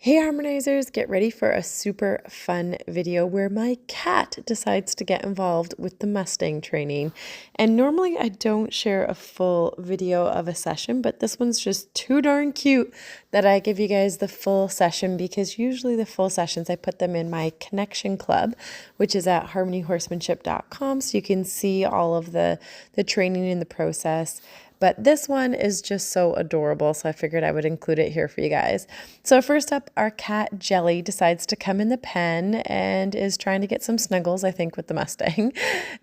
Hey harmonizers, get ready for a super fun video where my cat decides to get involved with the Mustang training. And normally I don't share a full video of a session, but this one's just too darn cute that I give you guys the full session, because usually the full sessions I put them in my connection club, which is at harmonyhorsemanship.com, so you can see all of the training in the process. But this one is just so adorable, so I figured I would include it here for you guys. So first up, our cat Jelly decides to come in the pen and is trying to get some snuggles, I think, with the Mustang,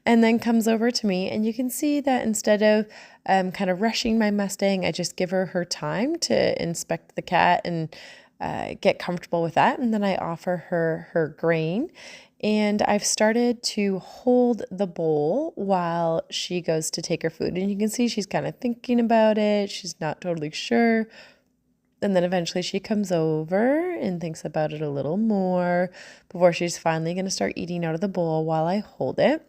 and then comes over to me. And you can see that instead of kind of rushing my Mustang, I just give her time to inspect the cat and get comfortable with that. And then I offer her grain. And I've started to hold the bowl while she goes to take her food. And you can see she's kind of thinking about it. She's not totally sure. And then eventually she comes over and thinks about it a little more before she's finally going to start eating out of the bowl while I hold it.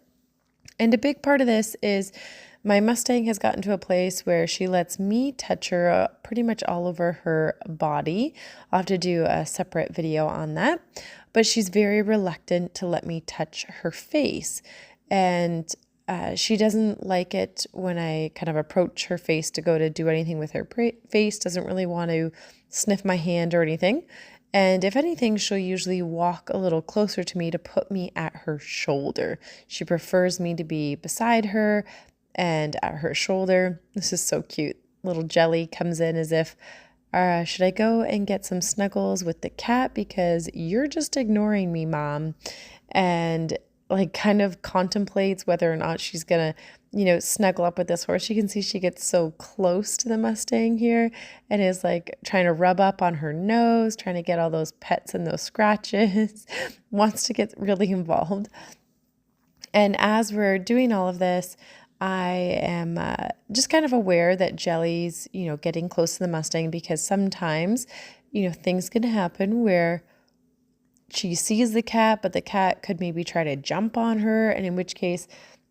And a big part of this is my Mustang has gotten to a place where she lets me touch her pretty much all over her body. I'll have to do a separate video on that. But she's very reluctant to let me touch her face. And she doesn't like it when I kind of approach her face to go to do anything with her face, doesn't really want to sniff my hand or anything. And if anything, she'll usually walk a little closer to me to put me at her shoulder. She prefers me to be beside her and at her shoulder. This is so cute. Little Jelly comes in as if, should I go and get some snuggles with the cat because you're just ignoring me, Mom? And like kind of contemplates whether or not she's gonna, snuggle up with this horse. You can see she gets so close to the Mustang here and is like trying to rub up on her nose, trying to get all those pets and those scratches, wants to get really involved. And as we're doing all of this, I am just kind of aware that Jelly's, getting close to the Mustang, because sometimes, things can happen where she sees the cat, but the cat could maybe try to jump on her. And in which case,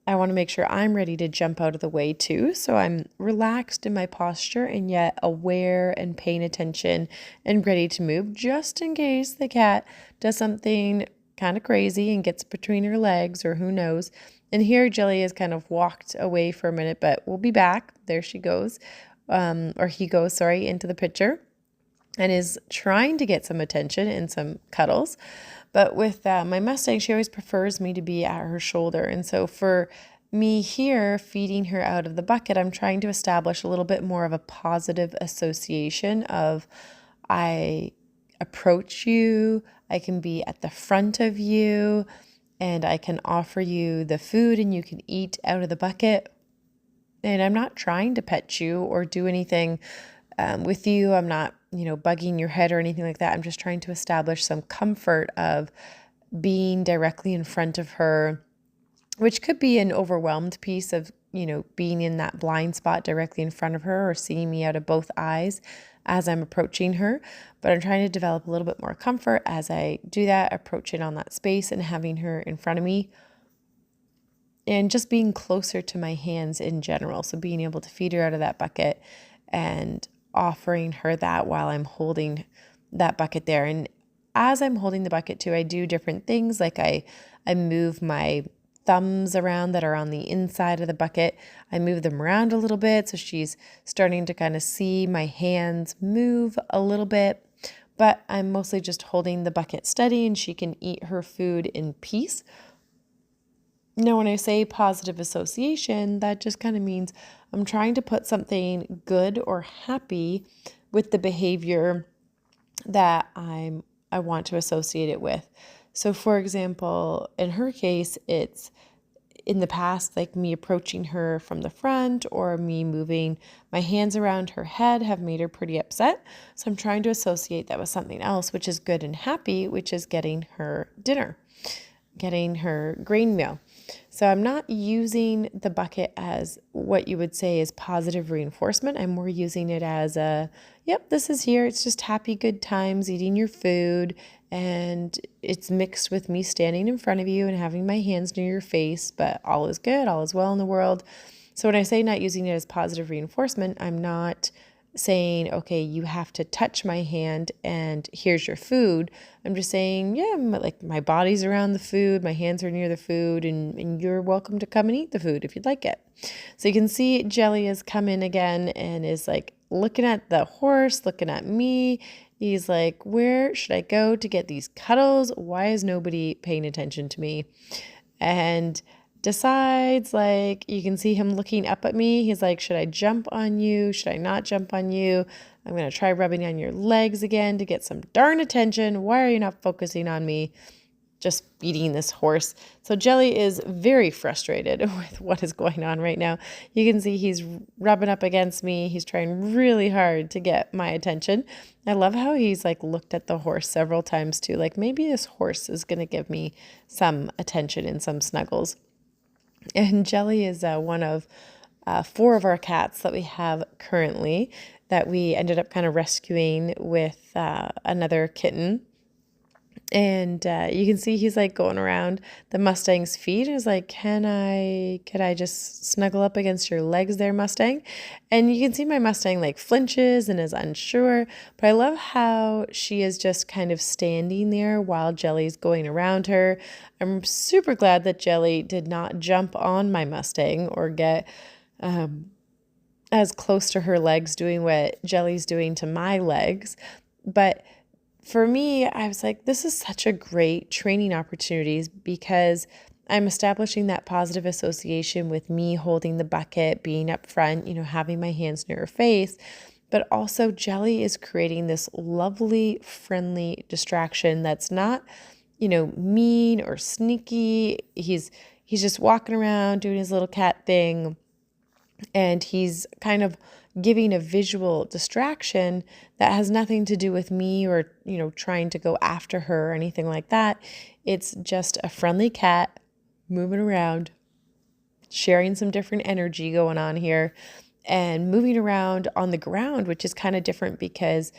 I want to make sure I'm ready to jump out of the way too. So I'm relaxed in my posture and yet aware and paying attention and ready to move just in case the cat does something kind of crazy and gets between her legs, or who knows. And here Jelly has kind of walked away for a minute, but we'll be back. There she goes, or he goes, sorry, into the picture and is trying to get some attention and some cuddles. But with my Mustang, she always prefers me to be at her shoulder. And so for me here, feeding her out of the bucket, I'm trying to establish a little bit more of a positive association of I approach you, I can be at the front of you, and I can offer you the food and you can eat out of the bucket. And I'm not trying to pet you or do anything with you. I'm not, bugging your head or anything like that. I'm just trying to establish some comfort of being directly in front of her, which could be an overwhelmed piece of, being in that blind spot directly in front of her or seeing me out of both eyes as I'm approaching her. But I'm trying to develop a little bit more comfort as I do that, approaching on that space and having her in front of me. And just being closer to my hands in general. So being able to feed her out of that bucket and offering her that while I'm holding that bucket there. And as I'm holding the bucket too, I do different things. Like I move my thumbs around that are on the inside of the bucket. I move them around a little bit. So she's starting to kind of see my hands move a little bit. But I'm mostly just holding the bucket steady and she can eat her food in peace. Now, when I say positive association, that just kind of means I'm trying to put something good or happy with the behavior that I want to associate it with. So, for example, in her case, it's in the past, like me approaching her from the front or me moving my hands around her head have made her pretty upset. So I'm trying to associate that with something else, which is good and happy, which is getting her dinner, getting her grain meal. So I'm not using the bucket as what you would say is positive reinforcement. I'm more using it as yep, this is here. It's just happy, good times, eating your food. And it's mixed with me standing in front of you and having my hands near your face, but all is good, all is well in the world. So when I say not using it as positive reinforcement, I'm not saying, okay, you have to touch my hand and here's your food. I'm just saying, yeah, like my body's around the food, my hands are near the food, and you're welcome to come and eat the food if you'd like it. So you can see Jelly has come in again and is like looking at the horse, looking at me. He's like, where should I go to get these cuddles? Why is nobody paying attention to me? And decides, like, you can see him looking up at me. He's like, should I jump on you? Should I not jump on you? I'm going to try rubbing on your legs again to get some darn attention. Why are you not focusing on me? Just beating this horse. So Jelly is very frustrated with what is going on right now. You can see he's rubbing up against me. He's trying really hard to get my attention. I love how he's like looked at the horse several times too. Like maybe this horse is going to give me some attention and some snuggles. And Jelly is one of 4 of our cats that we have currently that we ended up kind of rescuing with another kitten. And you can see he's like going around the Mustang's feet. He's like, could I just snuggle up against your legs there, Mustang? And you can see my Mustang like flinches and is unsure. But I love how she is just kind of standing there while Jelly's going around her. I'm super glad that Jelly did not jump on my Mustang or get as close to her legs doing what Jelly's doing to my legs. But for me, I was like, this is such a great training opportunity because I'm establishing that positive association with me holding the bucket, being up front, having my hands near her face. But also Jelly is creating this lovely, friendly distraction that's not, mean or sneaky. He's just walking around doing his little cat thing. And he's kind of giving a visual distraction that has nothing to do with me or, trying to go after her or anything like that. It's just a friendly cat moving around, sharing some different energy going on here and moving around on the ground, which is kind of different because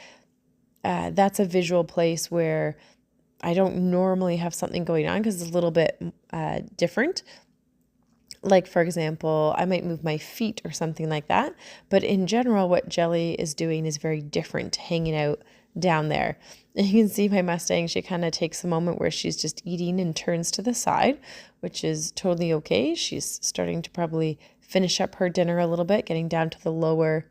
that's a visual place where I don't normally have something going on because it's a little bit different. Like, for example, I might move my feet or something like that. But in general, what Jelly is doing is very different, hanging out down there. And you can see my Mustang, she kind of takes a moment where she's just eating and turns to the side, which is totally okay. She's starting to probably finish up her dinner a little bit, getting down to the lower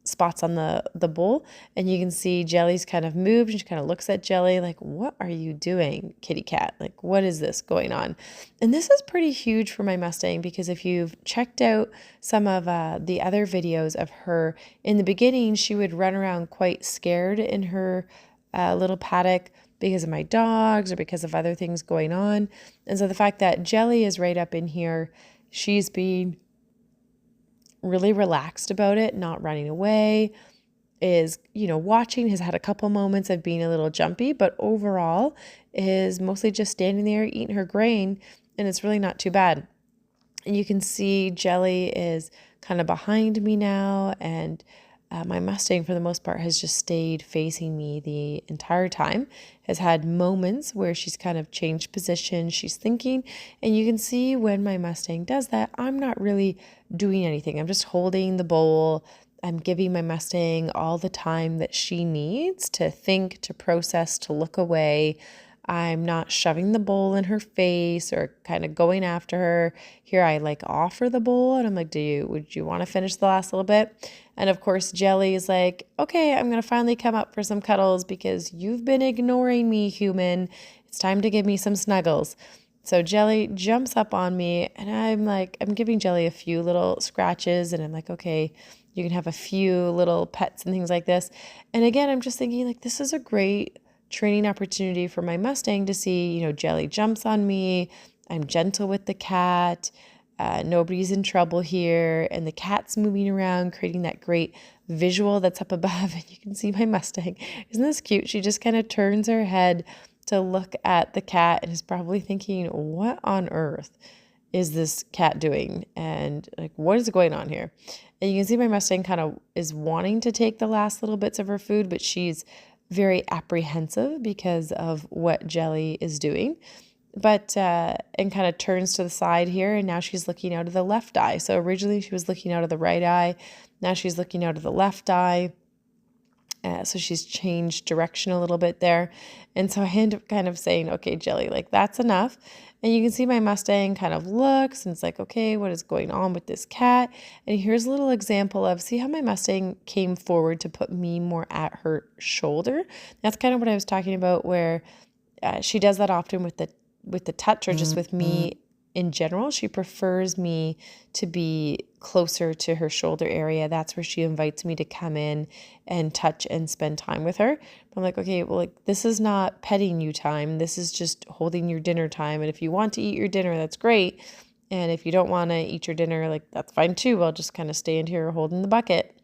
spots on the bowl. And you can see Jelly's kind of moved and she kind of looks at Jelly like, what are you doing, kitty cat? Like, what is this going on? And this is pretty huge for my Mustang because if you've checked out some of the other videos of her, in the beginning, she would run around quite scared in her little paddock because of my dogs or because of other things going on. And so the fact that Jelly is right up in here, she's being really relaxed about it, not running away, is, watching, has had a couple moments of being a little jumpy, but overall is mostly just standing there eating her grain, and it's really not too bad. And you can see Jelly is kind of behind me now, and my Mustang, for the most part, has just stayed facing me the entire time, has had moments where she's kind of changed position, she's thinking, and you can see when my Mustang does that, I'm not really doing anything. I'm just holding the bowl. I'm giving my Mustang all the time that she needs to think, to process, to look away. I'm not shoving the bowl in her face or kind of going after her. Here I like offer the bowl and I'm like, would you want to finish the last little bit? And of course, Jelly is like, okay, I'm going to finally come up for some cuddles because you've been ignoring me, human. It's time to give me some snuggles. So Jelly jumps up on me and I'm giving Jelly a few little scratches and I'm like, okay, you can have a few little pets and things like this. And again, I'm just thinking like, this is a great training opportunity for my Mustang to see, Jelly jumps on me. I'm gentle with the cat. Nobody's in trouble here. And the cat's moving around, creating that great visual that's up above. And you can see my Mustang. Isn't this cute? She just kind of turns her head to look at the cat and is probably thinking, what on earth is this cat doing? And like, what is going on here? And you can see my Mustang kind of is wanting to take the last little bits of her food, but she's very apprehensive because of what Jelly is doing. But, and kind of turns to the side here, and now she's looking out of the left eye. So originally she was looking out of the right eye. Now she's looking out of the left eye. So she's changed direction a little bit there. And so I end up kind of saying, okay, Jelly, like that's enough. And you can see my Mustang kind of looks and it's like, okay, what is going on with this cat? And here's a little example of, see how my Mustang came forward to put me more at her shoulder? That's kind of what I was talking about, where she does that often with the touch or just with me in general. She prefers me to be closer to her shoulder area. That's where she invites me to come in and touch and spend time with her. I'm like, okay, well, like this is not petting you time. This is just holding your dinner time. And if you want to eat your dinner, that's great. And if you don't want to eat your dinner, like that's fine too. I'll just kind of stand here holding the bucket.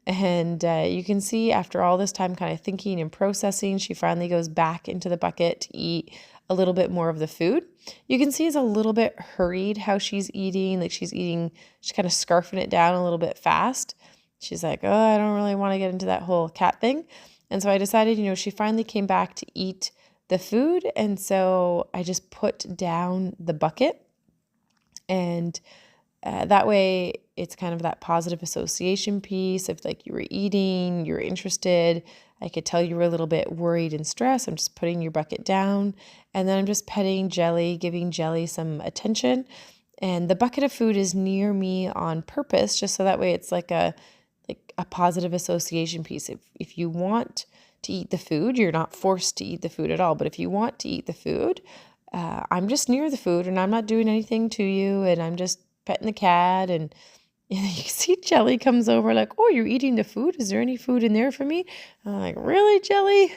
And you can see after all this time kind of thinking and processing, she finally goes back into the bucket to eat a little bit more of the food. You can see it's a little bit hurried how she's eating. Like she's kind of scarfing it down a little bit fast. She's like, oh, I don't really want to get into that whole cat thing. And so I decided, she finally came back to eat the food. And so I just put down the bucket, and that way it's kind of that positive association piece of like you were eating, you're interested. I could tell you were a little bit worried and stressed. I'm just putting your bucket down, and then I'm just petting Jelly, giving Jelly some attention. And the bucket of food is near me on purpose, just so that way it's like a positive association piece. If you want to eat the food, you're not forced to eat the food at all. But if you want to eat the food, I'm just near the food and I'm not doing anything to you, and I'm just petting the cat. And you see Jelly comes over like, oh, you're eating the food? Is there any food in there for me? I'm like, really, Jelly?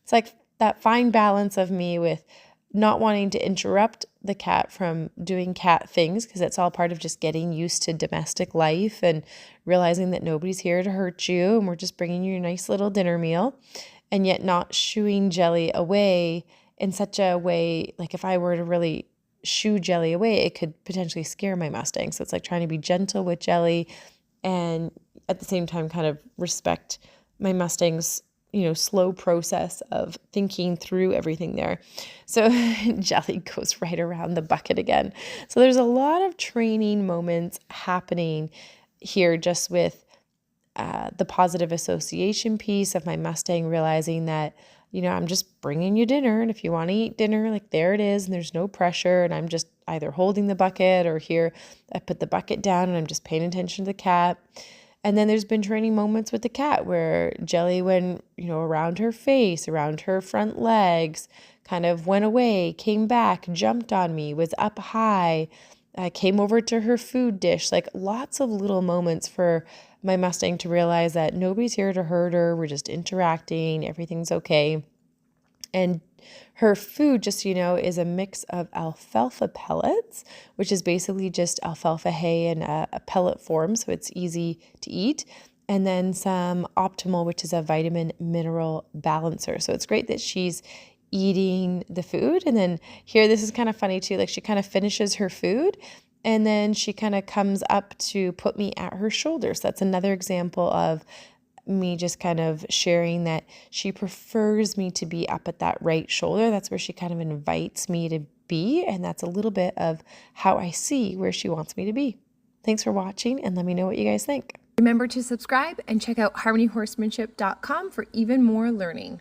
It's like that fine balance of me with not wanting to interrupt the cat from doing cat things, because it's all part of just getting used to domestic life and realizing that nobody's here to hurt you and we're just bringing you a nice little dinner meal, and yet not shooing Jelly away in such a way, like if I were to really shoo Jelly away, it could potentially scare my Mustang. So it's like trying to be gentle with Jelly and at the same time kind of respect my Mustang's, slow process of thinking through everything there. So Jelly goes right around the bucket again. So there's a lot of training moments happening here just with the positive association piece of my Mustang realizing that, I'm just bringing you dinner. And if you want to eat dinner, like there it is. And there's no pressure. And I'm just either holding the bucket, or here I put the bucket down and I'm just paying attention to the cat. And then there's been training moments with the cat where Jelly went, around her face, around her front legs, kind of went away, came back, jumped on me, was up high, came over to her food dish. Like lots of little moments for my Mustang to realize that nobody's here to hurt her. We're just interacting. Everything's okay. And her food, just so you know, is a mix of alfalfa pellets, which is basically just alfalfa hay in a pellet form, so it's easy to eat. And then some Optimal, which is a vitamin mineral balancer. So it's great that she's eating the food. And then here, this is kind of funny too, like she kind of finishes her food and then she kind of comes up to put me at her shoulder. So that's another example of me just kind of sharing that she prefers me to be up at that right shoulder. That's where she kind of invites me to be. And that's a little bit of how I see where she wants me to be. Thanks for watching, and let me know what you guys think. Remember to subscribe and check out harmonyhorsemanship.com for even more learning.